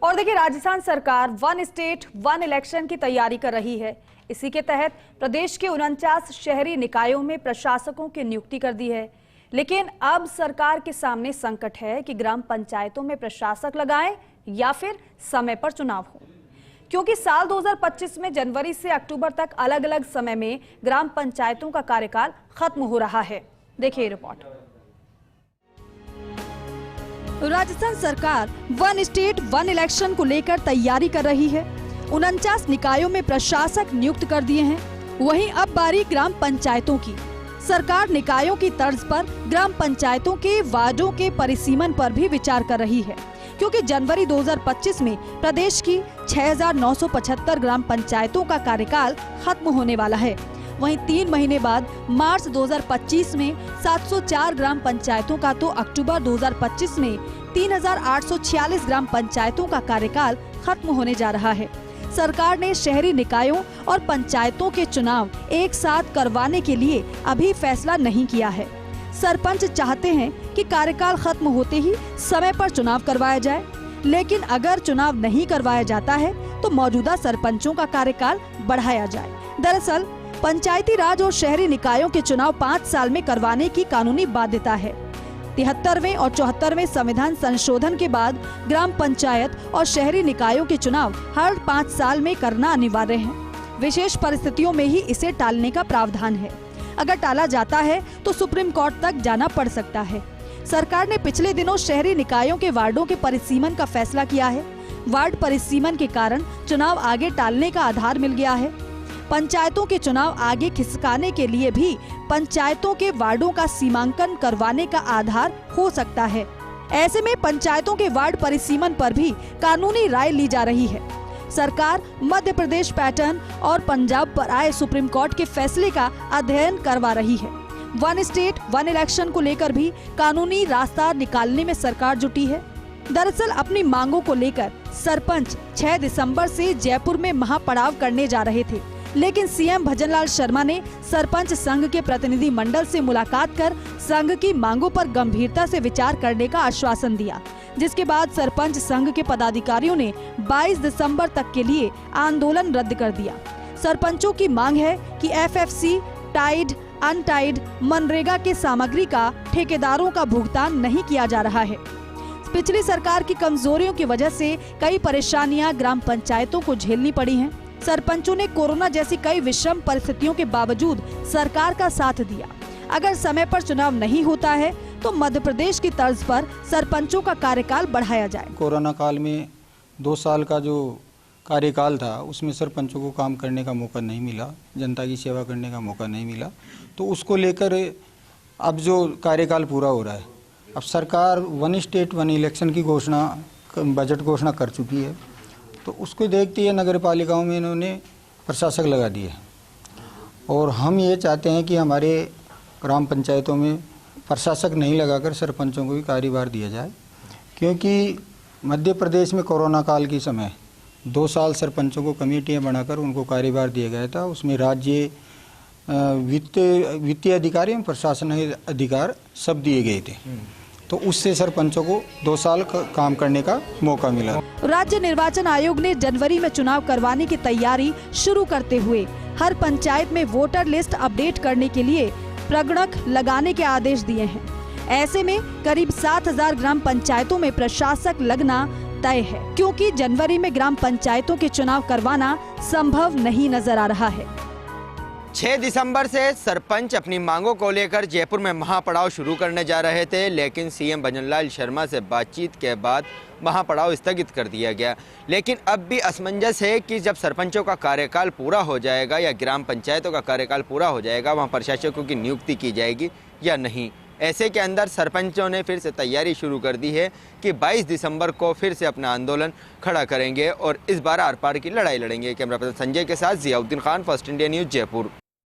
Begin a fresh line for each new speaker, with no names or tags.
और देखिए, राजस्थान सरकार वन स्टेट वन इलेक्शन की तैयारी कर रही है। इसी के तहत प्रदेश के 49 शहरी निकायों में प्रशासकों की नियुक्ति कर दी है। लेकिन अब सरकार के सामने संकट है कि ग्राम पंचायतों में प्रशासक लगाएं या फिर समय पर चुनाव हो, क्योंकि साल 2025 में जनवरी से अक्टूबर तक अलग अलग समय में ग्राम पंचायतों का कार्यकाल खत्म हो रहा है। देखिए रिपोर्ट। राजस्थान सरकार वन स्टेट वन इलेक्शन को लेकर तैयारी कर रही है। 49 निकायों में प्रशासक नियुक्त कर दिए हैं। वहीं अब बारी ग्राम पंचायतों की। सरकार निकायों की तर्ज पर ग्राम पंचायतों के वार्डों के परिसीमन पर भी विचार कर रही है, क्योंकि जनवरी 2025 में प्रदेश की 6,975 ग्राम पंचायतों का कार्यकाल खत्म होने वाला है। वहीं 3 महीने बाद मार्च 2025 में 704 ग्राम पंचायतों का, तो अक्टूबर 2025 में 3,846 ग्राम पंचायतों का कार्यकाल खत्म होने जा रहा है। सरकार ने शहरी निकायों और पंचायतों के चुनाव एक साथ करवाने के लिए अभी फैसला नहीं किया है। सरपंच चाहते हैं कि कार्यकाल खत्म होते ही समय पर चुनाव करवाया जाए, लेकिन अगर चुनाव नहीं करवाया जाता है तो मौजूदा सरपंचों का कार्यकाल बढ़ाया जाए। दरअसल पंचायती राज और शहरी निकायों के चुनाव 5 साल में करवाने की कानूनी बाध्यता है। 73वें और 74वें संविधान संशोधन के बाद ग्राम पंचायत और शहरी निकायों के चुनाव हर 5 साल में करना अनिवार्य है। विशेष परिस्थितियों में ही इसे टालने का प्रावधान है। अगर टाला जाता है तो सुप्रीम कोर्ट तक जाना पड़ सकता है। सरकार ने पिछले दिनों शहरी निकायों के वार्डों के परिसीमन का फैसला किया है। वार्ड परिसीमन के कारण चुनाव आगे टालने का आधार मिल गया है। पंचायतों के चुनाव आगे खिसकाने के लिए भी पंचायतों के वार्डों का सीमांकन करवाने का आधार हो सकता है। ऐसे में पंचायतों के वार्ड परिसीमन पर भी कानूनी राय ली जा रही है। सरकार मध्य प्रदेश पैटर्न और पंजाब पर आए सुप्रीम कोर्ट के फैसले का अध्ययन करवा रही है। वन स्टेट वन इलेक्शन को लेकर भी कानूनी रास्ता निकालने में सरकार जुटी है। दरअसल अपनी मांगों को लेकर सरपंच 6 दिसंबर से जयपुर में महापड़ाव करने जा रहे थे, लेकिन सीएम भजनलाल शर्मा ने सरपंच संघ के प्रतिनिधि मंडल से मुलाकात कर संघ की मांगों पर गंभीरता से विचार करने का आश्वासन दिया, जिसके बाद सरपंच संघ के पदाधिकारियों ने 22 दिसंबर तक के लिए आंदोलन रद्द कर दिया। सरपंचों की मांग है कि एफएफसी, टाइड, अनटाइड, मनरेगा के सामग्री का ठेकेदारों का भुगतान नहीं किया जा रहा है। पिछली सरकार की कमजोरियों की वजह से कई परेशानियां ग्राम पंचायतों को झेलनी पड़ी हैं। सरपंचों ने कोरोना जैसी कई विषम परिस्थितियों के बावजूद सरकार का साथ दिया। अगर समय पर चुनाव नहीं होता है तो मध्य प्रदेश की तर्ज पर सरपंचों का कार्यकाल बढ़ाया जाए।
कोरोना काल में 2 साल का जो कार्यकाल था उसमें सरपंचों को काम करने का मौका नहीं मिला, जनता की सेवा करने का मौका नहीं मिला, तो उसको लेकर अब जो कार्यकाल पूरा हो रहा है, अब सरकार वन स्टेट वन इलेक्शन की घोषणा, बजट घोषणा कर चुकी है, तो उसको देखते हुए नगर पालिकाओं में इन्होंने प्रशासक लगा दिए। और हम ये चाहते हैं कि हमारे ग्राम पंचायतों में प्रशासक नहीं लगाकर सरपंचों को भी कार्यभार दिया जाए, क्योंकि मध्य प्रदेश में कोरोना काल के समय 2 साल सरपंचों को कमेटियां बनाकर उनको कार्यभार दिया गया था। उसमें राज्य वित्तीय अधिकारी एवं प्रशासन अधिकार सब दिए गए थे, तो उससे सरपंचों को 2 साल काम करने का मौका मिला।
राज्य निर्वाचन आयोग ने जनवरी में चुनाव करवाने की तैयारी शुरू करते हुए हर पंचायत में वोटर लिस्ट अपडेट करने के लिए प्रगणक लगाने के आदेश दिए हैं। ऐसे में करीब 7,000 ग्राम पंचायतों में प्रशासक लगना तय है, क्योंकि जनवरी में ग्राम पंचायतों के चुनाव करवाना संभव नहीं नजर आ रहा है।
6 दिसंबर से सरपंच अपनी मांगों को लेकर जयपुर में महापड़ाव शुरू करने जा रहे थे, लेकिन सीएम भजनलाल शर्मा से बातचीत के बाद महापड़ाव स्थगित कर दिया गया। लेकिन अब भी असमंजस है कि जब सरपंचों का कार्यकाल पूरा हो जाएगा या ग्राम पंचायतों का कार्यकाल पूरा हो जाएगा, वहां प्रशासकों की नियुक्ति की जाएगी या नहीं। ऐसे के अंदर सरपंचों ने फिर से तैयारी शुरू कर दी है कि 22 दिसंबर को फिर से अपना आंदोलन खड़ा करेंगे और इस बार आर पार की लड़ाई लड़ेंगे। कैमरा पर्सन संजय के साथ Ziauddin Khan, first India news, Jaipur.